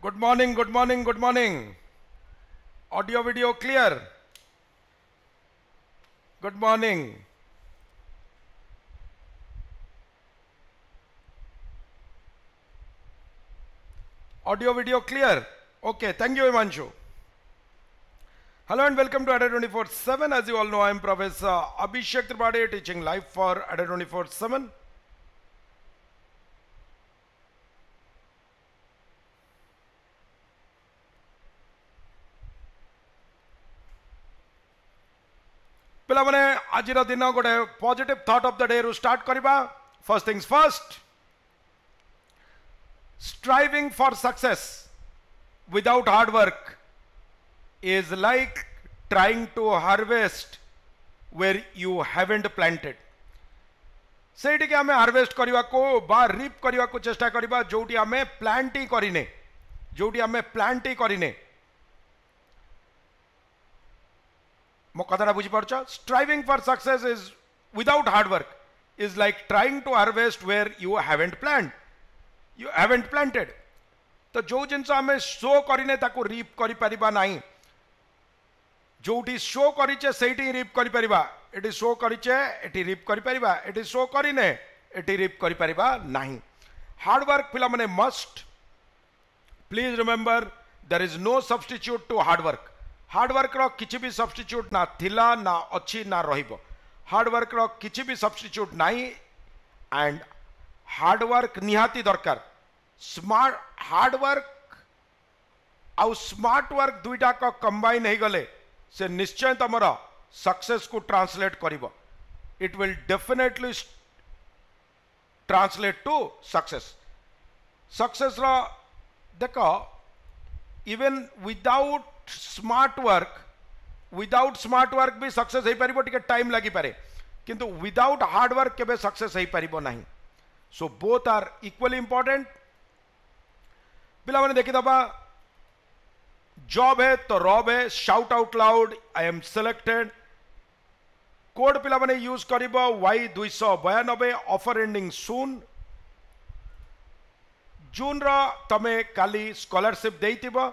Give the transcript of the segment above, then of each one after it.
Good morning, good morning, good morning. Audio video clear. Good morning. Audio video clear. Okay, thank you, Imanshu. Hello and welcome to ADA 24/7. As you all know, I am Professor Abhishek Tripathi, teaching live for ADA 24/7. पिला माने आज दिन गोटे positive thought of the day रु start करिबा. First things first, striving for success without hard work is like trying to harvest where you haven't planted. सेठी के हमें harvest करने को बा रीप करने को चेष्टा करबा जोटी हमें प्लांट ही करिने, जोटी हमें प्लांट ही करिने. मो कथाटा बुझी पारछ. Striving for success is without hard work is like trying to harvest where you haven't plant, you haven't planted. तो जो जिनस आम शो करिने ताको रीप करि परिबा नाही. जोटी शो करिचे सेठी रीप करि परिबा. एटी शो करिचे एटी रीप करि परिबा, एटी शो करिने एटी रीप करि परिबा नाही. हार्ड वर्क पिला माने must. Please remember there is no substitute to hard work. Hard work रो किछि भी सब्स्टिट्यूट ना थिला ना अछि ना रहिबो. हार्ड वर्क रो किछि भी सब्स्टिट्यूट नाही एंड हार्ड वर्क निहाती दरकार. स्मार्ट हार्ड वर्क आउ स्मार्ट वर्क दुईटा को कंबाइन हो गले से निश्चय तमरा सक्सेस को ट्रांसलेट करिवो. It will definitely translate to success. Success रो देखो इवन विदाउट स्मार्ट वर्क भी सक्सेस हो पारिबो. टिके टाइम लगी पारे किंतु विदाउट हार्ड वर्क केबे सक्सेस हो पारिबो नाही. So both are equally important. पिला माने देखि दबा. जॉब है तो रॉब है. Shout out loud I am selected. Code पिला माने यूज करिबो Y292. ऑफर एंडिंग सून. जून रो तमे काली स्कॉलरशिप देइतिबो.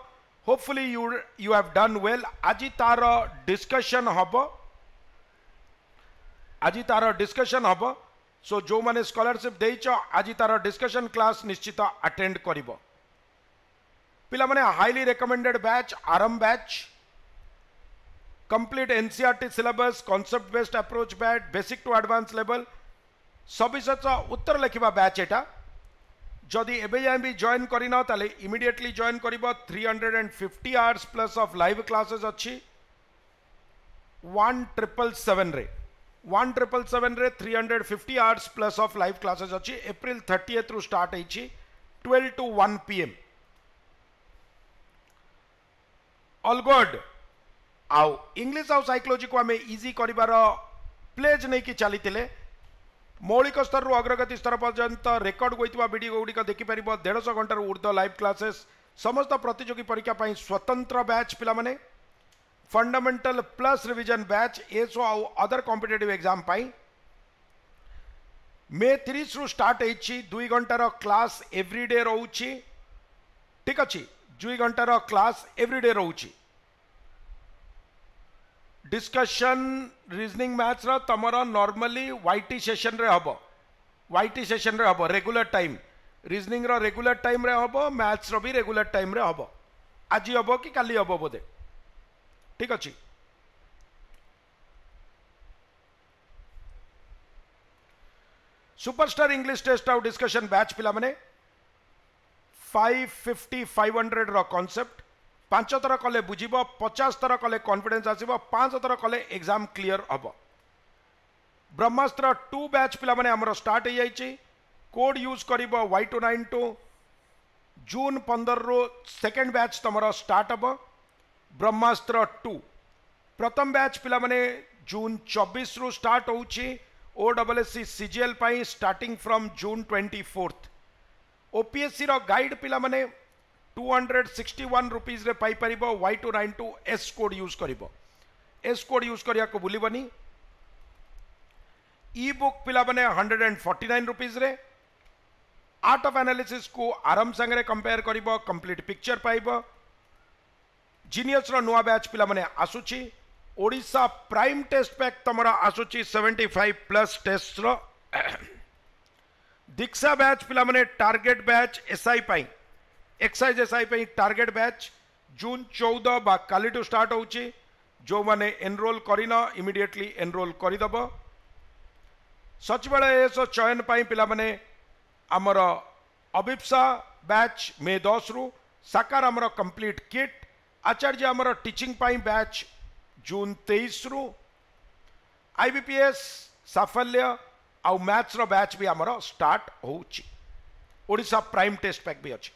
Hopefully you have done well. आज तार डिस्कशन हबो, आज तार डिस्कशन हबो. सो जो माने स्कॉलरशिप देइछ आज तार डिस्कशन क्लास निश्चित अटेंड करिवो. पिला माने highly recommended batch Aarambh batch. Complete NCERT syllabus, concept based approach batch, basic to advance level सविशेष उत्तर लिखा बैच. एटा जदि एबे जाए भी जॉइन करिना ताले इमीडिएटली जॉइन करिबो. 350 hours plus of live classes अच्छी 1777 रे. 1777 रे 350 hours plus of live classes अच्छी. अप्रैल 30th रु स्टार्ट होइछि 12 to 1 PM. All good. आउ इंग्लिश आउ साइकोलॉजी को हमें इजी करिबार प्लेज नहीं कि चली मौलिक स्तर रु अग्रगति स्तर पर्यंत रेकर्ड होइतबा वीडियो गुड़िक देखिपर. 150 घंटार ऊर्ध्व लाइव क्लासेस. समस्त प्रतियोगी परीक्षा पाई स्वतंत्र बैच पिला माने. Fundamental plus revision batch SO आउ अदर कॉम्पिटिटिव एग्जाम पाई. मे 30 रु स्टार्ट होइछि. 2 घंटार क्लास एवरीडे रहउछि. ठीक अछि. 2 घंटार क्लास एवरीडे रहउछि. डिस्कशन रीजनिंग मैथ्स रो तमरा नॉर्मली वाईटी सेशन रे हबो. वाईटी सेशन रे हबो रेगुलर टाइम. रीजनिंग रो रेगुलर टाइम रे हबो. मैथ्स रो भी रेगुलर टाइम रे हबो. आज हबो कि काली हबो बोधे. ठीक अछि. सुपरस्टार इंग्लिश टेस्ट आउ डिस्कशन बैच पिला माने 550 500 रो कांसेप्ट 5 थर कले बुझिबो. 50 थर कले कॉन्फिडेंस आसीबो. 5 थर कले एग्जाम क्लियर हबो. ब्रह्मास्त्र 2 बैच पिला माने हमरो स्टार्ट हो जाइछि. कोड यूज करिबो Y292. जून 15 रु सेकंड बैच तमरो स्टार्ट हबो ब्रह्मास्त्र 2. प्रथम बैच पिला माने जून 24 रु स्टार्ट होउछि. OSSC CGL पाई starting from June 24th. OPSC रो गाइड पिला माने 261 रुपीज रे पाई परिबो. Y292 S कोड यूज करिबो. S कोड यूज करिया को भूलिबनी. ई बुक पिला माने 149 रुपीज रे. आर्ट ऑफ एनालिसिस को आराम संगे कंपेयर करिबो कंप्लीट पिक्चर पाइबो जीनियस रो नुआ बैच पिला माने आसुची ओडिशा प्राइम टेस्ट पैक तमरा आसुची 75 प्लस टेस्ट रो दीक्षा बैच पिला माने टारगेट बैच एसआई पाई एक्साइज एसआई पाई टारगेट बैच जून 14 बा काली टू स्टार्ट होची जो माने एनरोल करिना इमीडिएटली एनरोल करिदब सचिवालय एएस चयन पाई पिला माने आमर अबिप्सा बैच मे 10 रु साकार आमर कंप्लीट किट आचार्य आमर टीचिंग पाई बैच जून 23 रु आईबीपीएस साफल्य आउ मैथ्स रो बैच भी आमर स्टार्ट होची ओडिशा प्राइम टेस्ट पैक भी अच्छी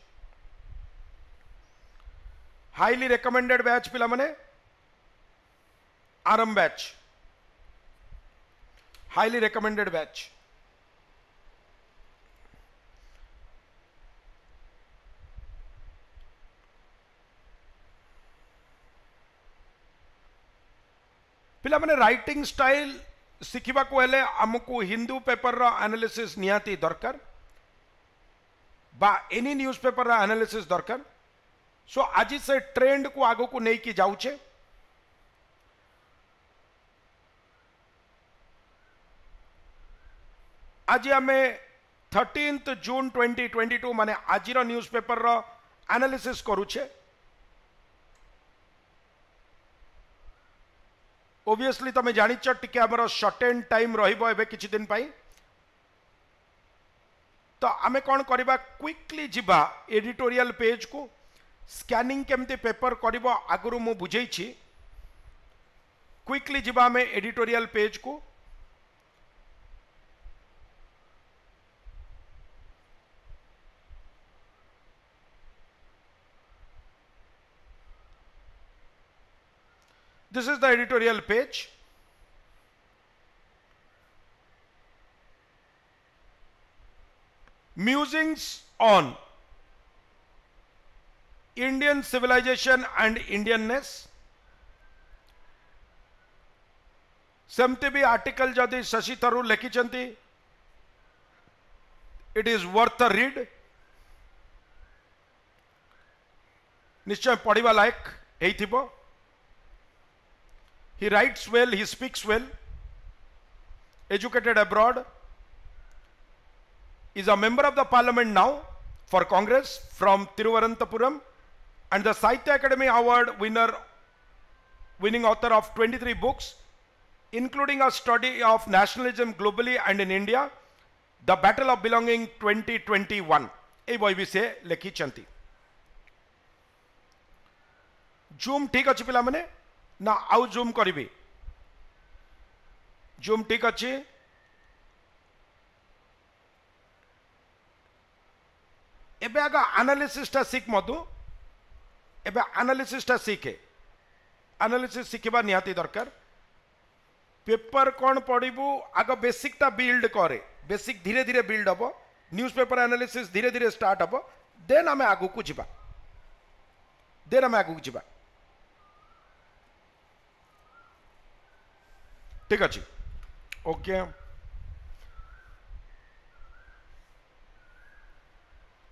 हाईली रेकमेंडेड बैच पिला माने आरम बैच हाईली रेकमेंडेड बैच पिला माने राइटिंग स्टाइल शिखिबा को हेले हमको हिंदू पेपर रा एनालिसिस नियाती दरकार बा एनी न्यूज़पेपर रा एनालिसिस दरकार सो आज से ट्रेंड को आगो को नहीं की जाऊचे आज आमे 13 जून 2022 माने आज न्यूज़पेपर रा एनालिसिस करूचे ओबियसली तमे जानिच टिके हमर शॉर्ट एंड टाइम रहिबो एबे किछि दिन पाई तो आमे कौन करिबा क्विकली जिबा एडिटोरियल पेज को स्कैनिंग केमती पेपर करिबो आगुरु मु बुझेइछि क्विकली जिबा में एडिटोरियल पेज को this is the editorial page musings on Indian civilization and Indianness सेमती भी आर्टिकल जदि शशि थरूर लिखिछंती it is worth a read निश्चय पढ़िबा लायक हेइथिबो he writes well he speaks well educated abroad is a member of the parliament now for Congress from Thiruvananthapuram and the Sahitya Academy Award winning author of 23 books including a study of nationalism globally and in India the battle of belonging 2021 ए बही विषय लिखी zoom ठीक अच्छी पिला माने ना आउ zoom करी जूम ठीक अच्छी एबे आगा एनालिसिस टा सीख मधु एबे एनालिसिस टा सीखे एनालिसिस शिखिबा निहाती दरकार पेपर कौन पढ़ू आग बेसिक टा बिल्ड करे बेसिक धीरे धीरे बिल्ड हम न्यूज़पेपर एनालिसिस धीरे धीरे स्टार्ट हम देन आम आगू को जीवा देन आम आगू जीवा ठीक अच्छे okay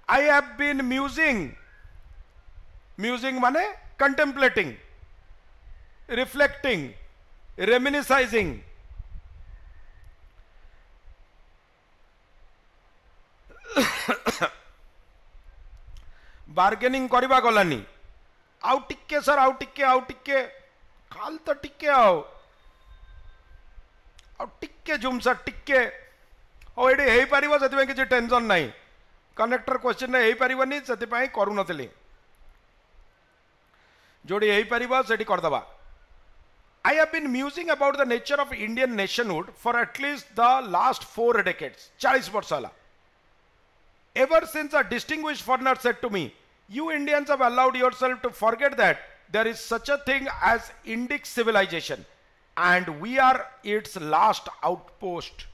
I have been musing माने contemplating, reflecting, reminiscing. बार्गेनिंग करवा गलानी आउ टिके सर आउ टिके खाल तो टिके आउ टिके जुम सर टिके और ये हो पार से किसी टेंशन नहीं कनेक्टर क्वेश्चन हो पारनी से करू नथिली जोड़ी हो पार से करदबा I have been musing about the nature of Indian nationhood for at least the last 4 decades 40 वर्ष होला ever since a distinguished foreigner said to me you Indians have allowed yourself to forget that there is such a thing as Indic civilization and we are its last outpost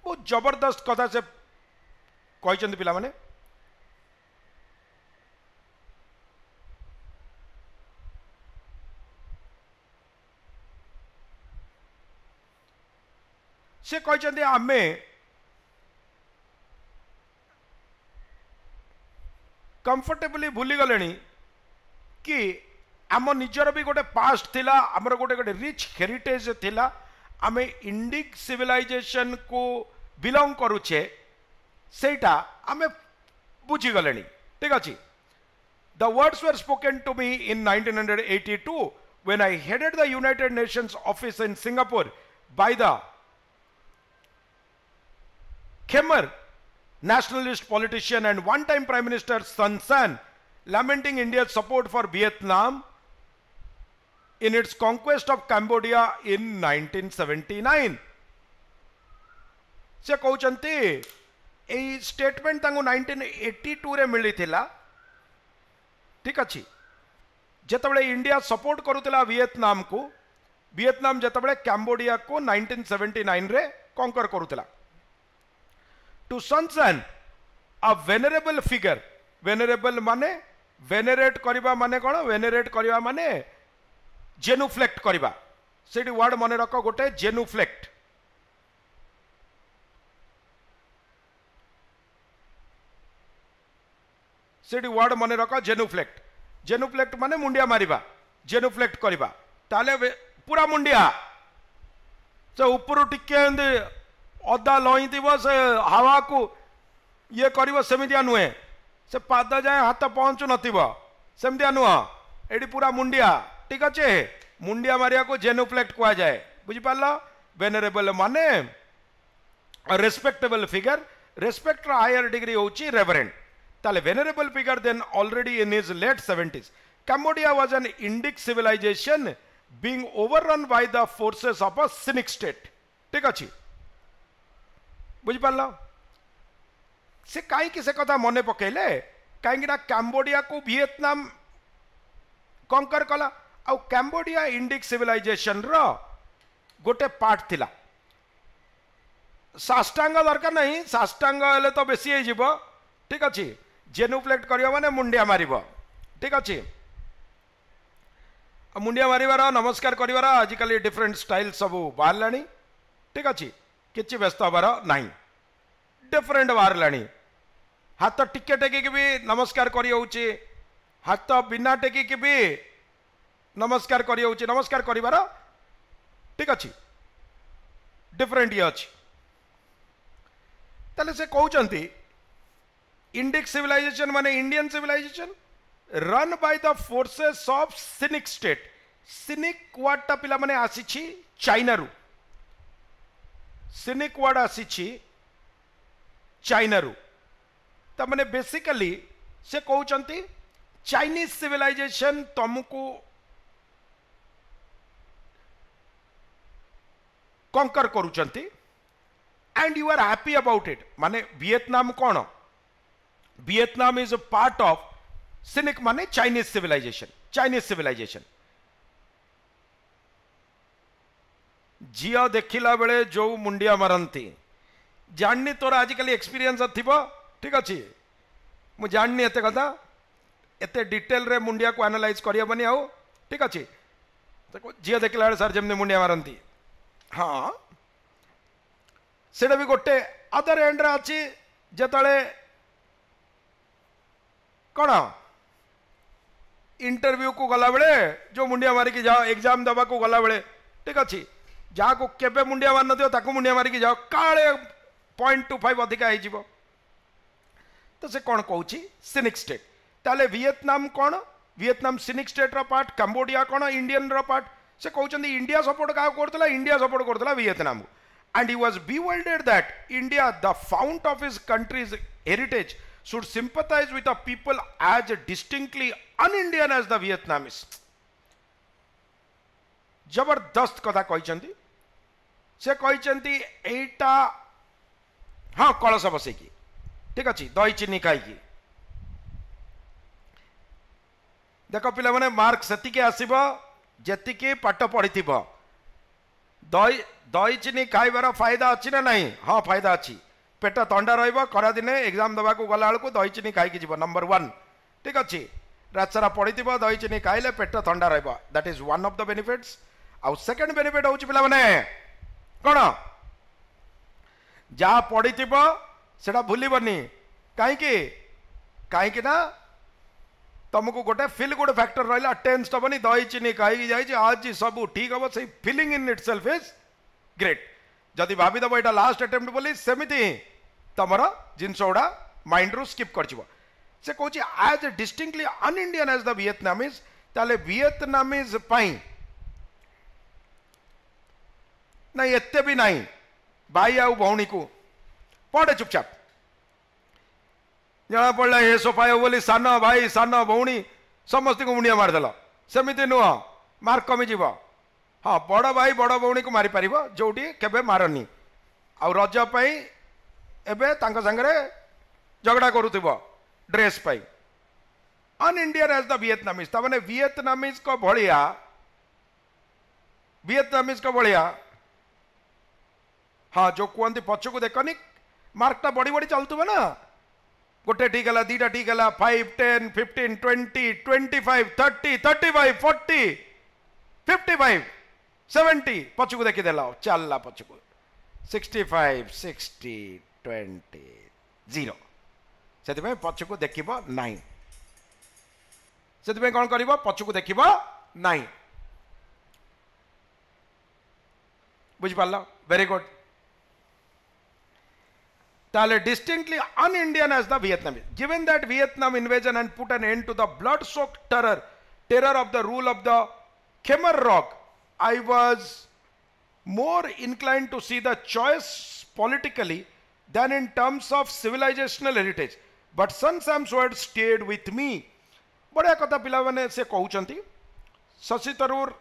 बहुत जबरदस्त कथा से कहते पिला माने से कहते आमे कंफर्टेबली भूली गले कि आम निजर भी गोटे पास्ट थिला, आमर गोटे गोटे रिच हेरिटेज थिला, आम इंडिक सिविलाइजेशन को बिलोंग करुचे, सेटा आम बुझीगले। ठीक अच्छे। The words were spoken to me in 1982 when I headed the United Nations office in Singapore by the Khmer nationalist politician and one-time Prime Minister Sun San, lamenting India's support for Vietnam in its conquest of Cambodia in 1979. से कहते यही statement 1982 रे मिली थिला। ठीक अच्छे। जितेबाला India support करुला Vietnam को, वियतनाम जितेबाला कैम्बोडिया को 1979 रे कॉन्कर करुला। To Son Sann a venerable figure, venerable माने वेनेरेट करबा माने कौन, वेनेरेट करबा माने जेनुफ्लेक्ट करबा, सेठी वर्ड मने रख गोटे जेनुफ्लेक्ट। सेठी वर्ड मने रख जेनुफ्लेक्ट। जेनुफ्लेक्ट माने मुंडिया मारिबा, जेनुफ्लेक्ट करबा, ताले पूरा मुंडिया से ऊपर टिके अदा लई थी से हवा को ये कर सेमिया नुहे, से पाद जाए हाथ पहुँचु नमतिया नुह, ये पूरा मुंडिया। ठीक अच्छे। मुंडिया मारिया को जेनुफ्लेक्ट कह जाए। बुझिपार। वेनरेबल माने respectable figure, respect higher degree होची रेवरेंट। ताले venerable figure then already in his late 70s Cambodia was an Indic civilization being overrun by the forces of a cynic state. ठीक अच्छे। बुझिपार। से कहीं से कथा मन पकेले कहीं कैम्बोडिया को वियतनाम कंकर कला, आउ कैम्बोडिया इंडिक सिविलाइजेशन रो गोटे पार्ट थिला। साष्टांग दरकार नहीं, साष्टांग हेले तो बेसी हो जीवो। ठीक अच्छे। जेनुफ्लेक्ट करियो माने मुंडिया मारिबो। ठीक अच्छे। मुंडिया मारिबार नमस्कार करिबार आजिकल डिफरेंट स्टाइल सब बाहर लानी। ठीक अच्छे। किछि व्यस्त हबार नहीं, डिफरेंट बाहर लानी। हाथ टिके टेकिक भी नमस्कार करी होउची, हाथ बिना टेकिक भी नमस्कार करी होउची। नमस्कार करिबार ठीक अच्छे डिफरेंट ये अच्छी। ताले से कहउचंती इंडिक सिविलाइजेशन माने Indian civilization run by the forces of Sinic state. Sinic वर्डटा पिला माने आसीछि चाइना रु, सिनिक वर्ड आसीछि चाइना रु। त माने बेसिकली से कहउचंती चाइनीज सिविलाइजेशन तुमको कंकर करुचंती and you are happy about it. माने वियतनाम कौन, Vietnam is a part of Sinic माने चाइनीज सिविलाइजेशन। चाइनीज सिविलाइजेशन झील देखला बेले जो मुंडिया मारती जाननी तोर आजिकल एक्सपीरियंस थिबो। ठीक अच्छे। मु जाननी एते कथा एते डिटेल रे मुंडिया को एनालाइज करियबनी आउ। ठीक अच्छे। झील देखला बेले सर जमने मुंडिया मारती। हाँ सेटा भी गोटे अदर एंड रे अच्छी जतले कौन इंटरव्यू को गला बेले जो मुंडिया मारिकी जाओ, एग्जाम दबा को गला बेले। ठीक अच्छे। जहाँ को केबे मुंडिया मार नथियो ताकू मुंडिया मारिकी जाओ, काले 0.25 अधिका हो। तो से कौन कहूँ सिनिक स्टेट। ताले वियतनाम कौन, वियतनाम सिनिक स्टेट रो पार्ट, कैम्बोडिया कौन इंडियन रो पार्ट। से कहते इंडिया सपोर्ट क्या करता, इंडिया सपोर्ट करता वियतनाम को। And he was bewildered that India, the fount of his country's heritage, should sympathize with a people as distinctly un-Indian as the Vietnamese. जबरदस्त कथा कहते। से कहते एटा हाँ कलश बसैकी। ठीक अच्छे। दही चीनी खाई देख पिला माने मार्क सेतिके आसीबो जेतिके पाठ पढ़ी। दही दही चीनी खाइबार फायदा अच्छी ना नहीं? हाँ फायदा अच्छी। पेट थंडा रहिबो, खरा दिने एग्जाम दबा को गला बेलू दही चीनी खाई जीव। नंबर 1। ठीक अच्छे। रात सारा पढ़ी दही चीनी खाइले पेट थंडा रहिबो, that is one of the benefits. आउ सेकंड बेनिफिट होची पिला माने कोन, जहाँ पढ़ी सेटा भूलबनी। कहीं ना तुमको गोटे फिल गुड फैक्टर रहा टेंस हेनी दही चीनी खाई जाए आज सब ठीक हम से feeling in itself is great जदि भावीदेव यहाँ लास्ट अटेम्प्ट बोली सेमती ही तुम जिनस गुड़ा माइंड रू स्किप कर से कौन as distinctly un Indian as the Vietnamese ताले वियतनामीज ना एते भी नहीं भाई आउ भौणी को पढ़े चुपचाप जना पड़ा हे सोफा बोली सान भाई सान भौणी समस्त को मुंडिया मारदेल सेमती नुह मार्क कमिज हाँ बड़ भाई बड़ भौणी को मारी पार जोटी केबे मारनी आ रजपाई एबे तांका संगरे झगड़ा करुथिबो ड्रेस पाई an Indian as the Vietnamese तामाने वियतनामीज को भलिया हाँ जो कहते पछ को देखनी मार्कटा बढ़ी बढ़ी चलुव ना गोटे ठीक है दीटा ठीक है 5 10 15 20 25 30 35 40 55 70 पछ को देखीदेल चलला पछ को 65 60 20 0 से पछ को देख ना से कौन कर पछ को देख ना बुझिपार very good distinctly un-Indian as the Vietnamese. Given that Vietnam invasion and put an end to the blood-soaked terror of the rule of the Khmer Rouge, I was more inclined to see the choice politically than in terms of civilizational heritage. But Sun Sam's words stayed with me. बढ़िया कथा पिला माने से कहउचंती Shashi Tharoor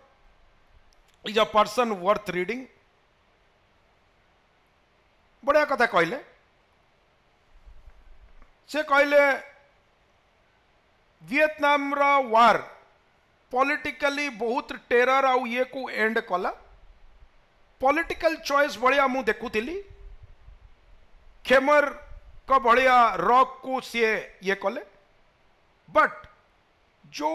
is a person worth reading बढ़िया कथा कहले से कहले वियतनाम रा वार पॉलिटिकली बहुत टेरर आउ ये को एंड कला पॉलिटिकल चॉइस बढ़िया मु देखुतिली खेमर का बढ़िया रॉक को सी ये कले बट जो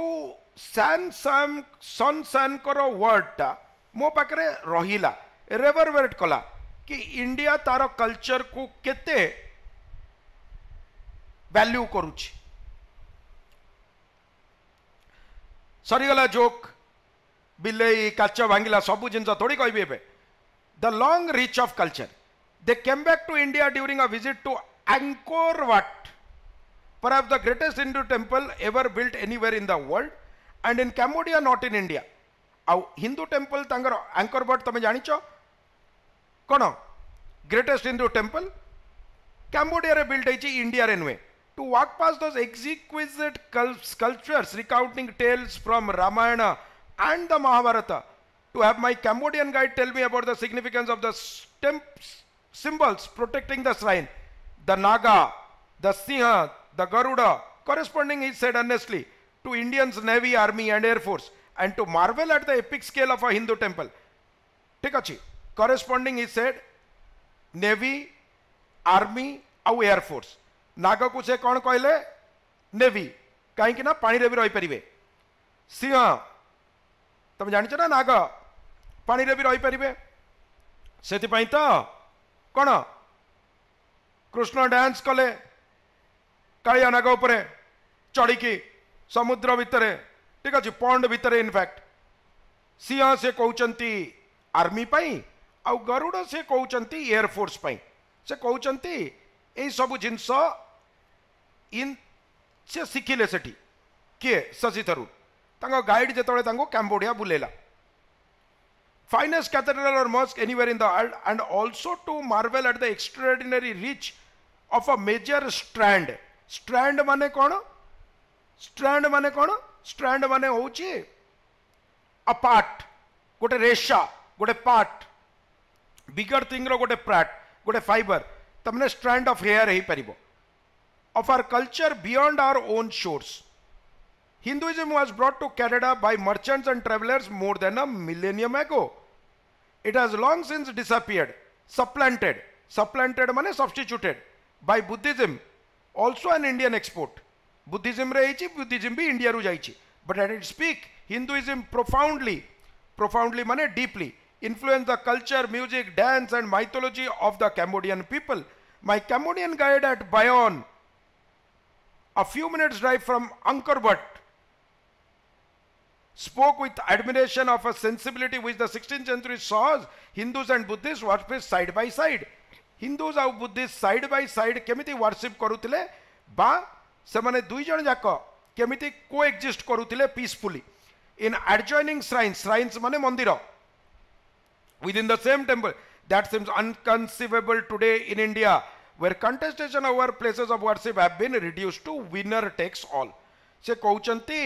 सन सैन कर वर्डटा मो पाखे रहिला रेवरवेट कला कि इंडिया तार कल्चर को केते वैल्यू करुछि सरीगला जोक बिल्ले काच भांगिला सबू जिन थोड़ी कहबी एबे the long reach of culture they came back to India during a visit to Angkor Wat perhaps the greatest Hindu temple ever built anywhere in the world and in Cambodia not in India आउ Hindu temple तांगर Angkor but तमे जानिचो कोन greatest Hindu temple Cambodia रे built होइची India रे नुए to walk past those exquisite sculptures recounting tales from Ramayana and the Mahabharata to have my Cambodian guide tell me about the significance of the symbols protecting the shrine, the naga, the siha, the garuda, corresponding, he said honestly, to Indians navy, army and air force, and to marvel at the epic scale of a Hindu temple. ठीक अच्छी corresponding, he said navy, army और air force. नाग को से कौन कहले navy कहीं ना पानी रे भी रही परिवे सिंह तुम जानिଛ ना नाग पानी रे भी रही परिवे सेति पई तो कौन कृष्ण डांस कले कालिया नाग उपरे चढ़ी समुद्र भितर ठीक अच्छे पंड भितर इनफैक्ट सिंह से कहते आर्मी पाई आउ गरुड़ से कहते एयरफोर्स पाई से कहते यही सब जिनस इन से शिखिले सेठी किए शशि थरूर गाइड जो Cambodia बुलेला finest cathedral or mosque anywhere in the world and also to marvel at the extraordinary reach of a major strand. Strand माने कौन strand माने कौन strand माने होची a part गोटे रेशा गोटे part bigger thing रो गोटे part गोटे fiber तमने strand of hair he परिबो of our culture beyond our own shores. Hinduism was brought to Canada by merchants and travelers more than a millennium ago. It has long since disappeared, supplanted माने substituted by Buddhism, also an Indian export. Buddhism रे आइछि, Buddhism भी India रु जाइछि. But at its peak, Hinduism profoundly माने deeply influenced the culture, music, dance and mythology of the Cambodian people. My Cambodian guide at Bayonne, a few minutes drive from Angkor Wat, spoke with admiration of a sensibility which the 16th century saw Hindus and Buddhists worship side by side. Hindus and Buddhists side by side केमिति worship करुतिले बा सेमाने दुई जन जाक केमिति coexist करुतिले peacefully in adjoining shrines. Shrines माने मंदिर within the same temple. That seems unconceivable today in India, where contestation over places of worship have been reduced to winner takes all. से कहउचंती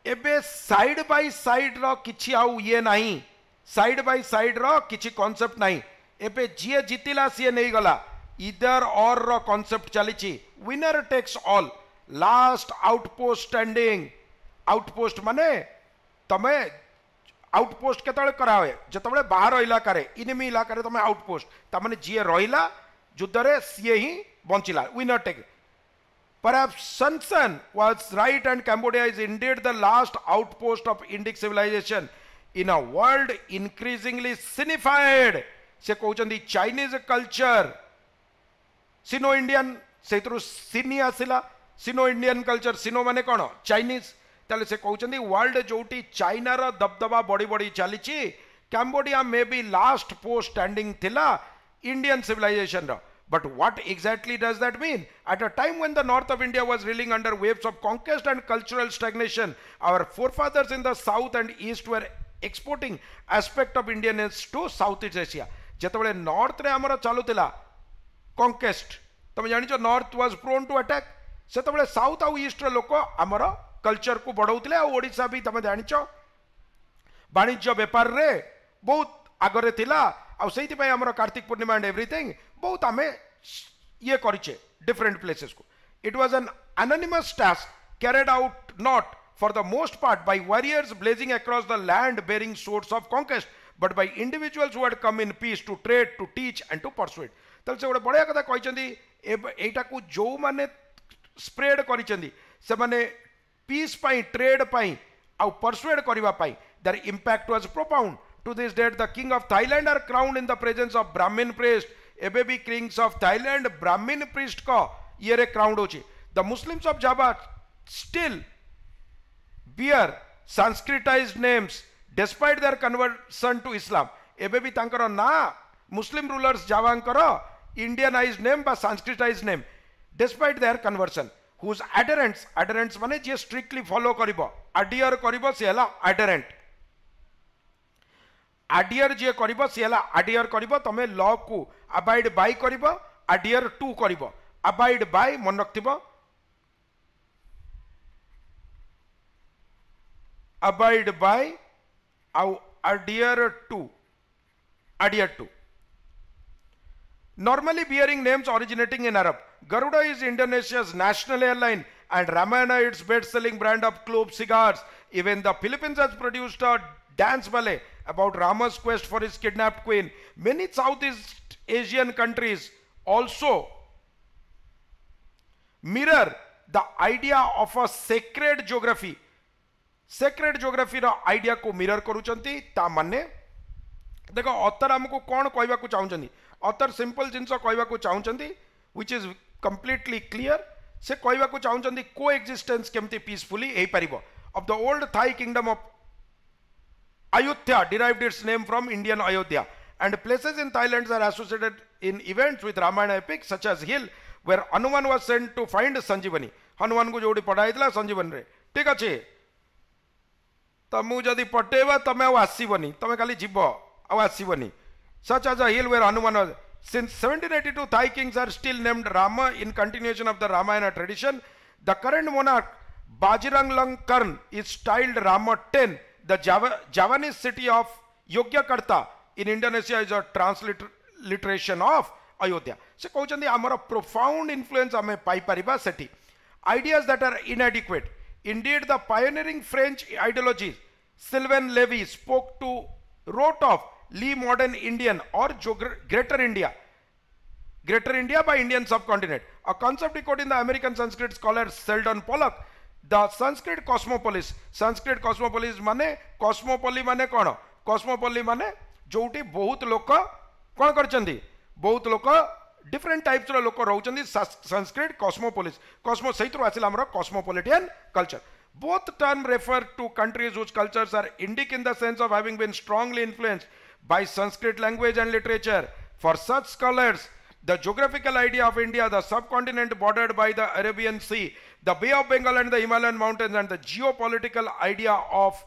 एबे साइड बाय साइड रो किछि आउ ये नाही, side by side रो किछि concept नाही. एबे जे जितिला से नहीं गला, इधर और रो कांसेप्ट चलीछि winner takes all. Last outpost standing. Outpost माने तमे आउटपोस्ट केतळे करा होय जतबळे बाहर इलाका रे इनेमी इलाका रे तमे आउटपोस्ट ता माने जे रहिला युद्ध रे सिए ही बंचिला winner take. Perhaps Sun Tzu was right and Cambodia is indeed the last outpost of Indic civilization in a world increasingly sinified. से कहउचंदी Chinese culture, Sino-Indian सेतरु सिनी आसिला. Sino-Indian culture, Sino माने कोन Chinese. ताले से कहउचंदी वर्ल्ड जोटी चाइना रो दबदबा बड़ी बड़ी चलीची, Cambodia मे बी लास्ट पोस्ट स्टैंडिंग थिला इंडियन सिविलाइजेशन रो. But what exactly does that mean? At a time when the north of India was reeling under waves of conquest and cultural stagnation, our forefathers in the south and east were exporting aspect of Indianness to Southeast Asia. जेतबळे north रे हमर चालुतिला conquest, तमे जानिचो north was prone to attack, सेतबळे south आ east रे लोक हमर कल्चर को बढ़ौतिले. आ ओडिसा भी तमे जानिचो वाणिज्य व्यापार रे बहुत आगरे थिला. आ सेति पय हमर कार्तिक पूर्णिमा एंड एवरीथिंग बहुत आमे ये करिचे डिफरेंट प्लेसेस को. It was an anonymous task carried out not for the most part by warriors blazing across the land bearing swords of conquest, but by individuals who had come in peace to trade, to teach and to persuade. तल से गोटे बढ़िया कथा कहचंदी एटा को जो माने spread करिचंदी से माने पीस पाई, ट्रेड पाई आ परसुएड करबा पाई. their impact was profound. To this date the king of Thailand are crowned in the presence of Brahmin priest. एबे भी kings of Thailand Brahmin priest को ये रे क्राउंड होची. The Muslims of Java still bear sanskritized names despite their conversion to Islam. एबे भी तांकर ना मुस्लिम रूलर्स जावांकर इंडियनाइज्ड नेम बा sanskritized name despite their conversion. Whose adherents, adherents माने जे स्ट्रिक्टली फॉलो करिवो, अडियर करिवो से हला एडरेंट. आडियर जे करिवो से हला आडियर करिवो. तमे लॉ को अबाइड बाय करिवो, आडियर टू करिवो. अबाइड बाय मन रखथिबो, अबाइड बाय आउ adhere to, adhere to. Normally bearing names originating in Arab. Garuda is Indonesia's national airline and Ramayana its best-selling brand of clove cigars. Even the Philippines has produced a dance ballet about Rama's quest for his kidnapped queen. Many Southeast Asian countries also mirror the idea of a sacred geography. Sacred geography रा idea को mirror करूचंती. ता माने देखो author हमको कौन कहबा को चाहुचंती. Author simple जिंस कहबा को चाहुचंती which is completely clear. से कहबा को चाहुचंती coexistence केमती peacefully hay परिबो of the old Thai kingdom of Ayodhya derived its name from Indian Ayodhya, and places in Thailand are associated in events with Ramayana epics such as hill where Hanuman was sent to find Sanjivani. Hanuman को जोड़ी पढ़ाइला संजीवन रे. ठीक अछि तमु जदि पटेवा तमे आ आसीबनी, तमे खाली जीव आ आसीबनी. Such as a hill where Hanuman was. Since 1782 Thai kings are still named Rama in continuation of the Ramayana tradition. The current monarch Bajiranglankarn is styled Rama X. The Javanese city of Yogyakarta in Indonesia is a transliteration of Ayodhya. So कहउचंदी हमर profound influence हमें पाई परिबा सेठी. Ideas that are inadequate. Indeed the pioneering French ideologies Sylvain Levy wrote of Lee modern Indian or Greater India. Greater India by Indian subcontinent. A concept decoded in the American Sanskrit scholar Sheldon Pollock. The Sanskrit cosmopolis. Sanskrit cosmopolis माने cosmopoly माने कौन? Cosmopoly माने जोटी बहुत लोक कौन करचंदी? बहुत लोक different types रो लोक रहउचंदी. Sanskrit cosmopolis. Cosmo सहित आसिला हमर cosmopolitan culture. Both terms refer to countries whose cultures are Indic in the sense of having been strongly influenced by Sanskrit language and literature. For such scholars, the geographical idea of India, the subcontinent bordered by the Arabian Sea, the Bay of Bengal and the Himalayan mountains, and the geopolitical idea of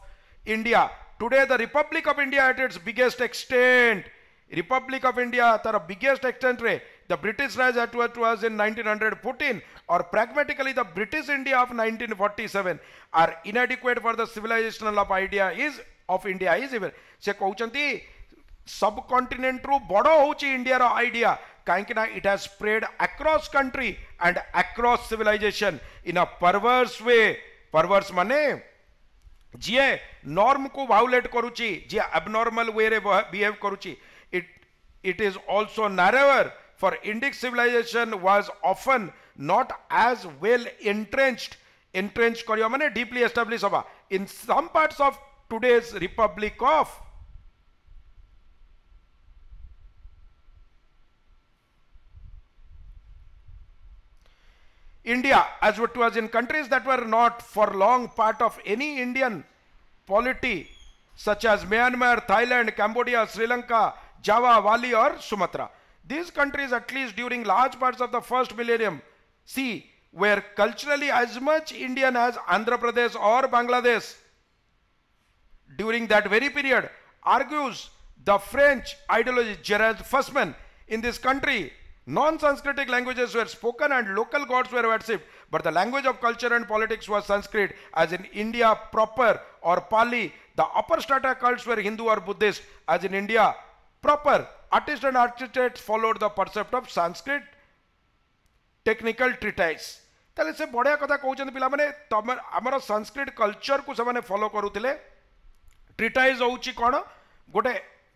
India. Today, the Republic of India at its biggest extent, Republic of India, the biggest extent, the British Raj that was in 1914, or pragmatically the British India of 1947, are inadequate for the civilizational of India is even. Se कहउचंती subcontinent ru बड़ो होची India रो idea, काहेकि ना it has spread across country and across civilization in a perverse way. Perverse माने जिए norm को violate करूची, जिए abnormal way रे behave करूची. It is also narrower, for Indic civilization was often not as well entrenched करियो माने deeply established हवा in some parts of today's Republic of India, as it was in countries that were not for long part of any Indian polity, such as Myanmar, Thailand, Cambodia, Sri Lanka, Java, Bali or Sumatra. These countries, at least during large parts of the first millennium, were culturally as much Indian as Andhra Pradesh or Bangladesh. During that very period, argues the French ideologist Gerard Fussman, in this country, non-Sanskritic languages were spoken and local gods were worshipped, but the language of culture and politics was Sanskrit, as in India proper or Pali. The upper strata cults were Hindu or Buddhist, as in India proper. Artists and architects followed the precept of Sanskrit technical treatise. ताले से बढ़िया कथा कहउछन पिला माने तमर हमर Sanskrit culture को से माने फॉलो करूथिले. ट्रीटाइज होउची कोन गोटे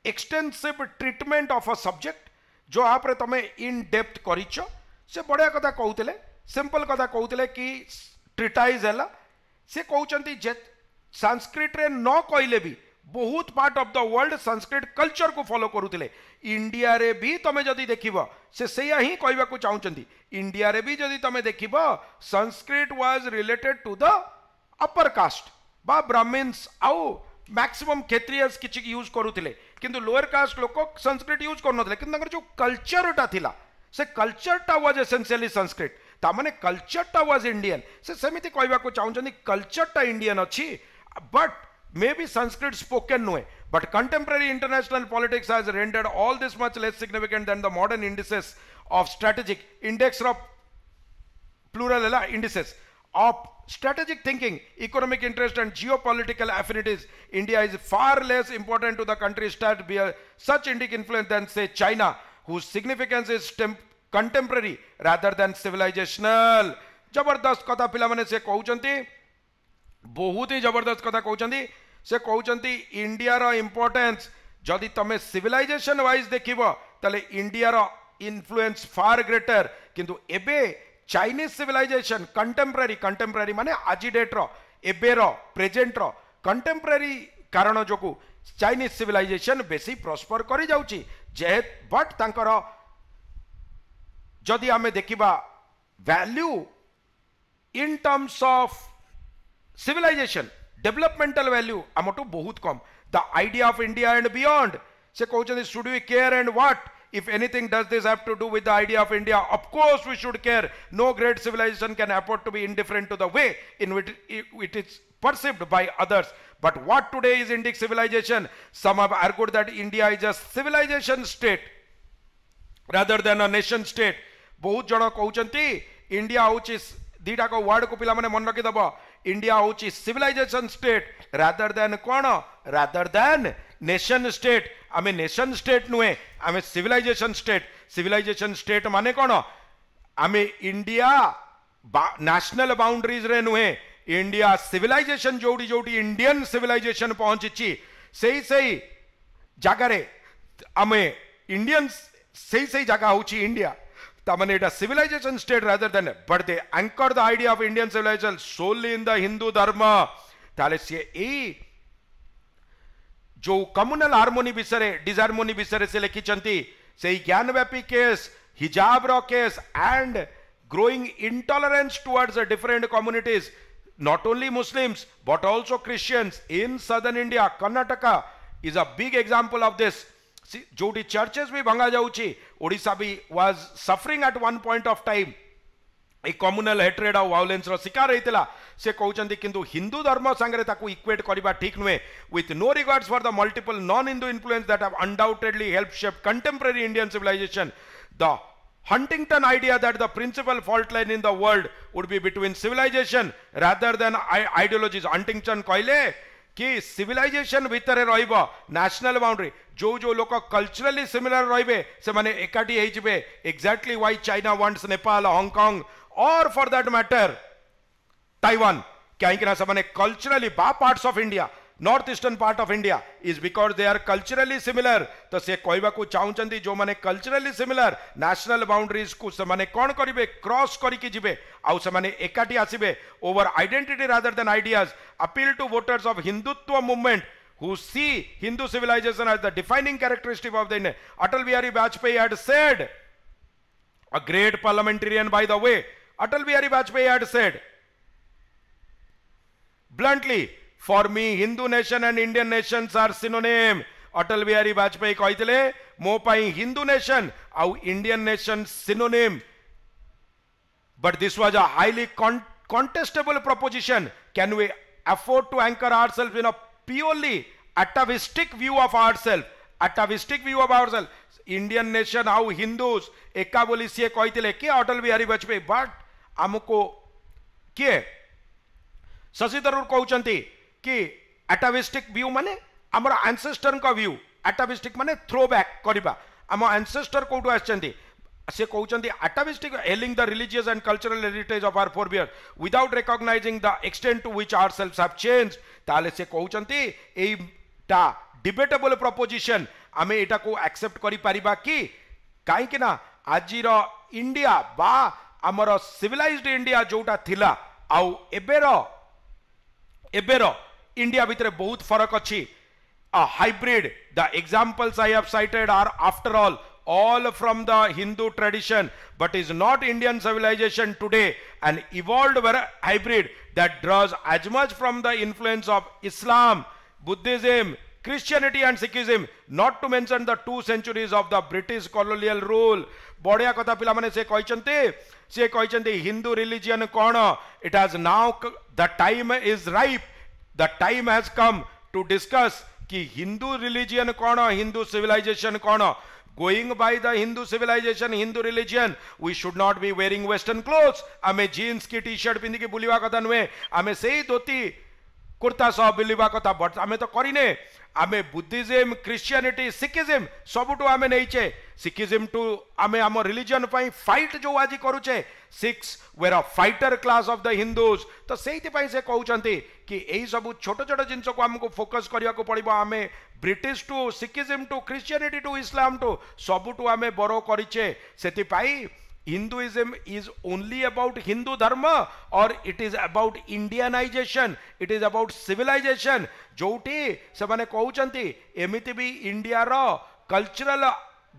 extensive treatment of a subject जो आपरे तमे इन डेप्थ करिचो से बढ़िया कथा कहउथिले. सिंपल कथा कहउथिले कि ट्रीटाइज हैला से कहउचंती जे संस्कृत रे न कहले भी बहुत part of the world Sanskrit culture को फॉलो करूथिले. इंडिया रे भी तमे जदी देखिबो से सेया ही कहबा को चाहुचंती. इंडिया रे भी जदी तमे देखिबो Sanskrit was related to the upper caste बा ब्राह्मण्स आउ मैक्सिमम क्षेत्रीयस किछि यूज करूथिले, किंतु लोअर कास्ट लोक संस्कृत यूज करनथले. किंतु तांकर जो कल्चरटा थिला से कल्चरटा वाज एसेंशियली संस्कृत, ता माने कल्चरटा वाज इंडियन. से सेमिति कहबा को चाहुचंती कल्चरटा इंडियन अछि but maybe Sanskrit spoken no way. But contemporary international politics has rendered all this much less significant than the modern indices of strategic index of plural indices of strategic thinking, economic interest and geopolitical affinities. India is far less important to the country's stat bear such Indic influence than say China, whose significance is contemporary rather than civilizational. जबरदस्त कथा पिला माने से कहउचंती, बहुत ही जबरदस्त कथा कहउचंती. से कहउचंती India रो importance जदि तमे सिविलाइजेशन वाइज देखिबो तले इंडिया रो इन्फ्लुएंस फार ग्रेटर. किंतु एबे चाइनीज सिविलाइजेशन कंटेम्पररी माने आजि डेट रो एबे रो प्रेजेंट रो कंटेम्पररी कारण जोकु चाइनीज सिविलाइजेशन बेसी प्रॉस्पर करि जाउची. जे बट तांकर जदि हमें देखिबा value in terms of civilization, developmental value amoto बहुत कम. The idea of India and beyond. से कहउछन should we care and what? If anything does this have to do with the idea of India? Of course we should care. No great civilization can afford to be indifferent to the way in which it is perceived by others. But what today is Indic civilization? Some have argued that India is a civilization state rather than a nation state. बहुत जण कहउछंती India होची दीटा को word को पिला माने मन रखि दबो. इंडिया होची सिविलाइजेशन स्टेट रादर देन कोन रादर देन नेशन स्टेट. आमे नेशन स्टेट नुए आमे सिविलाइजेशन स्टेट माने कोन आमे इंडिया नेशनल बाउंड्रीज रे नुए. इंडिया सिविलाइजेशन जोडी जोडी इंडियन सिविलाइजेशन पहुंची सही जगह रे आमे इंडियन सही जगह होची India. Tamaneta civilization state rather than, but they anchor the idea of Indian civilization solely in the Hindu dharma. ताले से ए जो communal harmony विषय disharmony विषय से लिखी चंती से ज्ञानव्यापी केस, हिजाब रो case and growing intolerance towards different communities not only Muslims but also Christians in southern India. Karnataka is a big example of this. See, jodi churches भी भंगा जाउची, Odisha भी was suffering at one point of time a communal hatred और violence रो शिकार होइतिला. से कहउचंदी किंतु हिंदू धर्म संगरे ताकू इक्वेट करिबा ठीक नुहे, with no regards for the multiple non-Hindu influence that have undoubtedly helped shape contemporary Indian civilization. The Huntington idea that the principal fault line in the world would be between civilization rather than ideologies. Huntington कहले कि civilization भितर रहिबो national boundary, जो जो लोक culturally similar रहिबे से माने एकाठी हेइ जिबे. Exactly why China wants Nepal, Hong Kong or for that matter Taiwan, कहीं ना से culturally बा parts of India, northeastern part of India is because they are culturally similar. तो से कहबा को चाहउचंदी जो माने culturally similar national boundaries को से माने कोन करिवे cross करी कि जिबे आउ से माने एकाठी आसीबे over identity rather than ideas. Appeal to voters of Hindutva movement who see Hindu civilization as the defining characteristic of the India. Atal Bihari Vajpayee had said, a great parliamentarian by the way, Atal Bihari Vajpayee had said bluntly, for me Hindu nation and Indian nations are synonym. Atal Bihari Vajpayee कहते मो पाई Hindu nation और Indian nation synonym. But this was a highly contestable proposition. Can we afford to anchor ourselves in a purely atavistic view of ourselves? Atavistic view of ourselves. Indian nation how Hindus एका बोली सी कहते कि Atal Bihari Vajpayee. But आमको किए शशि थरूर कहते कि एटाविस्टिक view माने आमर एंसेस्टर का व्यू. एटाविस्टिक माने थ्रोबैक करबा. आम एंसेस्टर कोठु आछंती से कहते atavistic hailing the religious and cultural heritage of our forebear without recognising the extent to which ourselves have changed. ताले से कहते एटा डिबेटेबल प्रोपोजिशन आमे एटा को एक्सेप्ट करि परिबा कि काहे ना आजिर इंडिया बा आमर सिविलाइज्ड इंडिया जोटा थिला आउ एबेरो इंडिया भितर बहुत फरक अच्छी. A hybrid. The examples I have cited are after all from the Hindu tradition, but is not Indian civilization today. An evolved hybrid that draws as much from the influence of Islam, Buddhism, Christianity and Sikhism, not to mention the 2 centuries of the British colonial rule. बढ़िया कथा पिला माने से कहते Hindu religion कौन. It has now the time is ripe, the time has come to discuss कि Hindu religion कौन, Hindu civilisation कौन. Going by the Hindu civilization, Hindu religion, we should not be wearing western clothes. आमे जीन्स की T-shirt पिंदी की बुलिवा कथा नुहे, आमे से धोती कुर्ता सह बुलिवा कथा. बट आमे तो करिने. आमे बुद्धिज्म, क्रिश्चियनिटी, सिखिज्म सबुटू आमे नहींचे. सिखिज्म टू आमे आम रिलीजन पाई फाइट जो आज करूचे. Sikhs were a fighter class of the Hindus. तो सेइति पाई से कहउचंती कि एई सब छोट छोट जिंस को हमको फोकस करिया को पड़िबो. आमे British to Sikhism to Christianity to Islam to सबुटू आमे बरो करिचे. सेति पाई Hinduism is only about Hindu dharma or it is about Indianization, it is about civilization. जोटी से माने कहउचंती एमिति भी इंडिया रो कल्चरल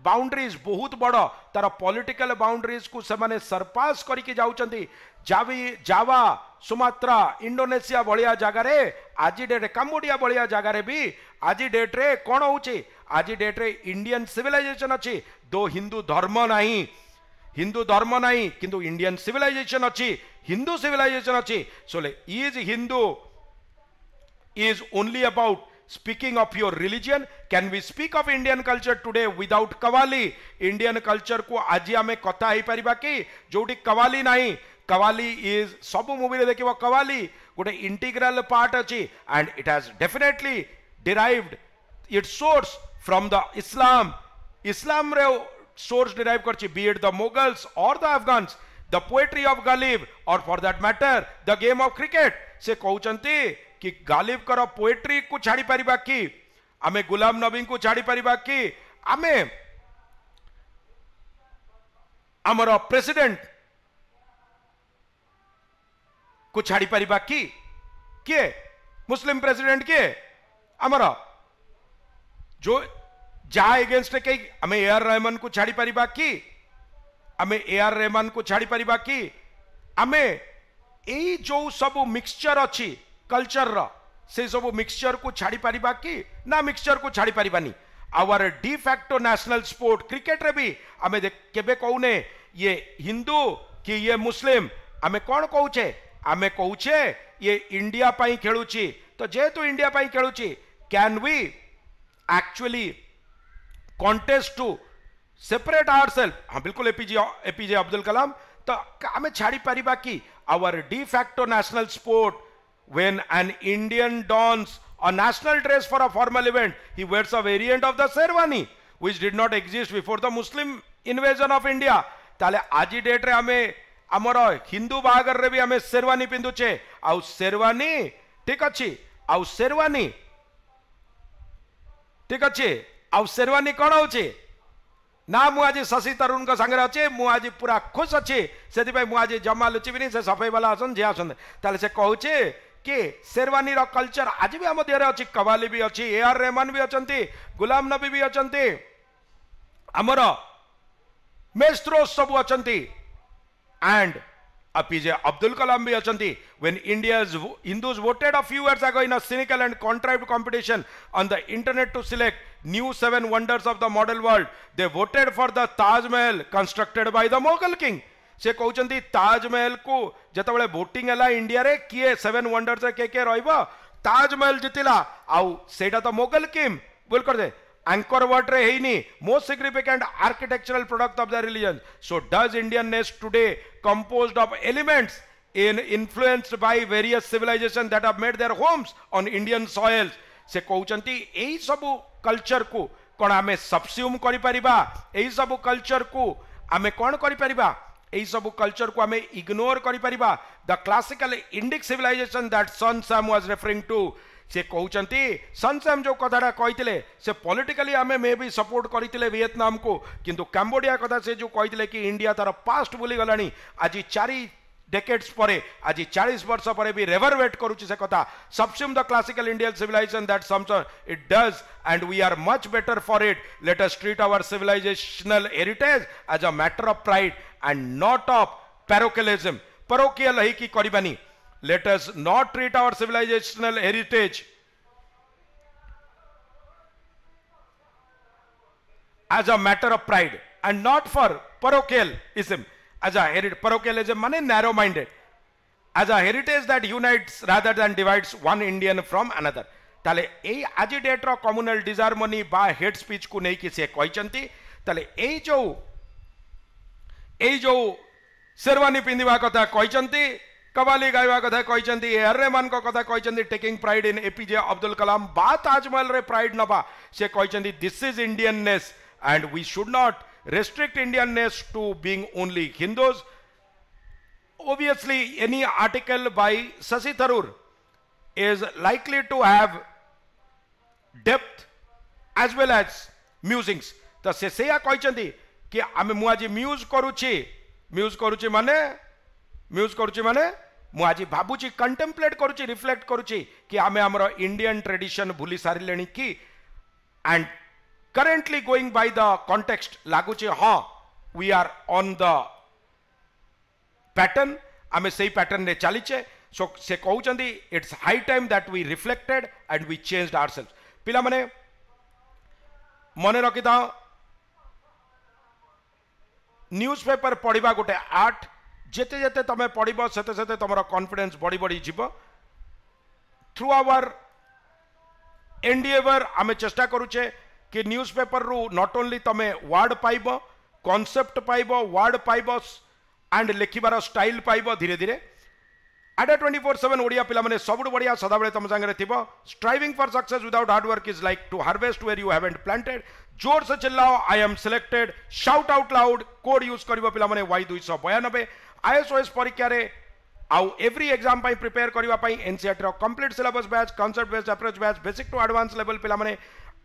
बाउंड्रीज बहुत बड़, तार पॉलिटिकल बाउंड्रीज को से माने सरपास करके जाउचंती. जावा, सुमात्रा, इंडोनेशिया भलिया जगह रे आज डेट, कंबोडिया भलिया जगह रे भी आज डेट रे कोन होउची. आज डेट रे इंडियन सिविलाइजेशन अच्छी, दो हिंदू धर्म नहीं, हिंदू धर्म नहीं किंतु इंडियन सिविलाइजेशन अच्छी, हिंदू सिविलाइजेशन अच्छी. So is Hindu is only about speaking of your religion. Can we speak of Indian culture today without Qawwali? Indian culture को आज आमे कथा ही परिबा कि जोटी Qawwali नहीं. Qawwali is सब मूवी रे देखिबो Qawwali गोटे इंटीग्रल पार्ट अछि and it has definitely derived its source from the Islam. Islam रे source derive करछि, be it the Mughals or the Afghans, the poetry of Ghalib or for that matter the game of cricket. से कहउचंती कि गालिब कर poetry को छाड़ी परिबा कि आमे गुलाम नबी को छाड़ी परिबा कि आमे हमर प्रेसिडेंट को छाड़ी परिबा कि के मुस्लिम प्रेसिडेंट के हमर जो जा एगेंस्ट के आमे ए.आर. रहमान को छाड़ी परिबा कि आमे ए.आर. रहमान को छाड़ी परिबा कि आमे एई जो सब मिक्सचर अच्छी कल्चर रो से सब मिक्सचर को छाड़ी पारिबा कि ना मिक्सचर को छाड़ी पारिबानी our de facto national sport cricket रे भी आमे केबे कहूने ये हिंदू कि ये मुस्लिम आमे कौन कहूचे आमे कहूचे ये इंडिया पाई खेलुची तो जेहेतु इंडिया पाई खेलुची can we actually contest to separate ourself हाँ बिल्कुल एपीजे अब्दुल कलाम तो आमे छाड़ी पारिबा कि our de facto national sport when an Indian dons a national dress for a formal event, he wears a variant of the sherwani which did not exist before the Muslim invasion of India. ताले आजी date रे हमें आमर हिंदू बाहागर रे भी हमें शेरवानी पिंधुचे आउ शेरवानी ठीक अच्छी आउ शेरवानी ठीक अच्छी आउ शेरवानी कौन होचे ना मु आज शशि तरुण का संगे अच्छे मु आज पूरा खुश अच्छे से मु आज जमा लुचिबिनी से सफाई वाला आसन जे आसन ताले से कहूचे कि शेरवानी रो कल्चर आज भी आम देहरे अच्छी कवाली भी अच्छी AR रहमान भी अच्छा गुलाम नबी भी अच्छा आमर मेस्त्रोस सब अच्छा एंड APJ Abdul Kalam भी अच्छा when India's Hindus voted a few years ago in a cynical and contrived competition on the internet to select new 7 wonders of the model world, they voted for the Taj Mahal constructed by the Mughal king. से कहते ताजमहल को जिते voting है India रे किए 7 wonders के रहिबो ताजमहल जितिला आउ सेटा तो मोगल किंग बोल कर दे एंकर वर्ड रे हेनी most significant architectural product of the religion so does Indian nest today composed of elements in influenced by various civilizations that have made their homes on Indian soils. से कहते यही सब culture को कौन आम सबस्यूम करी सब कल्चर को आम कौन करी यही सब कल्चर को आम इग्नोर करी the classical Indic civilization that सन सैम वाज रेफरिंग टू से कहते सन सैम जो कथाटा कही से पॉलिटिकली आम मे भी सपोर्ट करते वियतनाम को किंतु कैम्बोडिया कथा से जो कही कि इंडिया तार पास्ट भूली गलानी आज 4 decades परे आज 40 वर्ष परे भी रेवरवेट करूची से कथा subsume the classical Indian civilization that sums it does and we are much better for it let us treat our civilizational heritage as a matter of pride and not of parochialism parochial ही की करिबानी let us not treat our civilizational heritage as a matter of pride and not for parochialism as a heritage. Parochialism माने narrow minded as a heritage that unites rather than divides one Indian from another. ताले ए आज date रो communal disharmony बा hate speech को नहीं कि से कहचंती ताले ए जो शेरवानी पिंधिबा कथा कहचंती कवाली गाइबा कथा कहचंती AR रहमान को कथा कहचंती taking pride in APJ Abdul Kalam बा ताजमहल रे प्राइड नबा से कहचंती this is Indianness and we should not restrict Indianness to being only Hindus. Obviously any article by Shashi Tharoor is likely to have depth as well as musings. तो से सेया कहचंती कि आमे मु आज म्यूज करूची माने मु आज भाबुची कंटेम्पलेट करूची रिफ्लेक्ट करूची कि आमे हमर इंडियन ट्रेडिशन भूली सारिलेनी कि and currently going by the context laguche ha we are on the pattern ame sei pattern re chaliche so se कहउचंदी it's high time that we reflected and we changed ourselves पिला माने मने रखिता newspaper पढ़िबा गोटे art जेते जेते तमे पढ़िबो सेते सेते तमरो confidence बढ़ी जीवो थ्रू आवर एंडिएवर आमे चेष्टा करूचे कि न्यूज़पेपर रु नॉट ओनली तमे वर्ड पाइब कॉन्सेप्ट पाइब वर्ड पाइब एंड लिखिबार स्टाइल पाइब धीरे धीरे आडा 24/7 ओडिया पिला माने सबुठ बढ़िया सदाबेले तम संगे थिबो striving for success without hard work is like to harvest where you haven't planted जोर से चिल्लाओ I am selected shout out loud code use करिबो पिला माने Y292 IAS OS परीक्षा रे आउ एवरी एग्जाम पाई प्रिपेयर करिबा पाई NCERT रो complete syllabus batch concept based approach batch basic to advance level पिला माने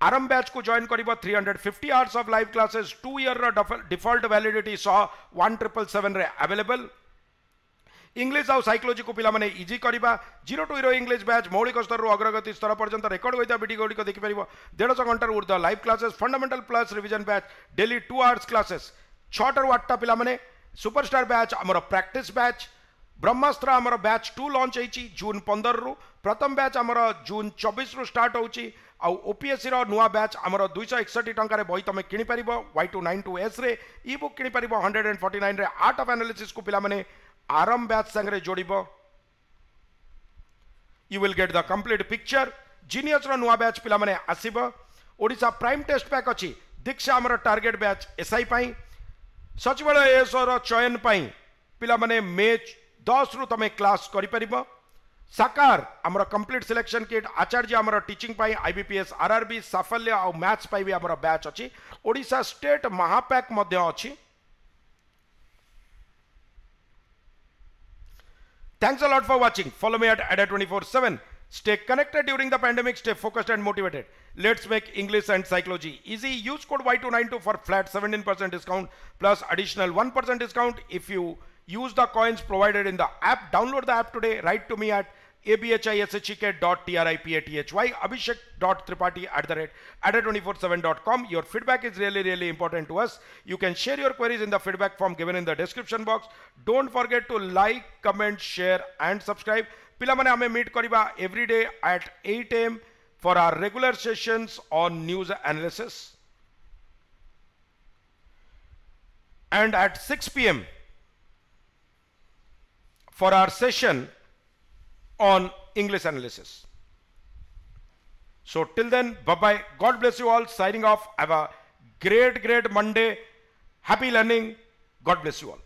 आरंभ बैच को जॉइन करिबो 350 hours of live classes 2 year रो डिफॉल्ट वैलिडिटी सह 1777 रे अवेलेबल इंग्लिश आउ साइकोलॉजी को पिला माने इजी करिबा 0 to 0 इंग्लिश बैच मौलिक स्तर रो अग्रगति स्तर पर्यंत रेकॉर्ड होइता वीडियो गुडी को देखि परिबो 150 घंटा उर्द live classes fundamental plus revision batch daily 2 hours classes 6 टा 8 टा पिला माने सुपरस्टार बैच हमर प्रैक्टिस बैच ब्रह्मास्त्र आमर बैच 2 लॉन्च होईची जून 15 रु प्रथम बैच आमर जून 24 रु स्टार्ट होची आउ ओपीएससी रो नुआ बैच आमर 261 टंका रे बही तमे किनि परिबो Y292S रे ई बुक किनि परिबो 149 रे आर्ट ऑफ एनालिसिस को पिला माने आरंभ बैच संगे जोड़िबो you will get the complete picture genius रो नुआ बैच पिला माने आसीबो ओडिशा प्राइम टेस्ट पैक अछि दीक्षा आमर टार्गेट बैच एसआई पई सचिवालय एएस रो चयन पई पिला माने मे 10 रु तमे क्लास करि परिबो साकार आमर कंप्लीट सिलेक्शन किट आचार्य आमर टीचिंग पाई आईबीपीएस आरआरबी साफल्य और मैथ्स पाई भी आमर बैच अछि ओडिशा स्टेट महापैक मध्य अछि thanks a lot for watching follow me at ADA 24/7 stay connected during the pandemic stay focused and motivated let's make English and psychology easy use code Y292 for flat 17% discount plus additional 1% discount if you use the coins provided in the app download the app today write to me at abhishek.tripathy abhishek.tripathi@ada247.com your feedback is really important to us you can share your queries in the feedback form given in the description box don't forget to like comment share and subscribe pila mane ame meet kariba every day at 8 am for our regular sessions on news analysis and at 6 p.m. for our session on English analysis. So till then, bye-bye. God bless you all. Signing off. Have a great Monday. Happy learning. God bless you all.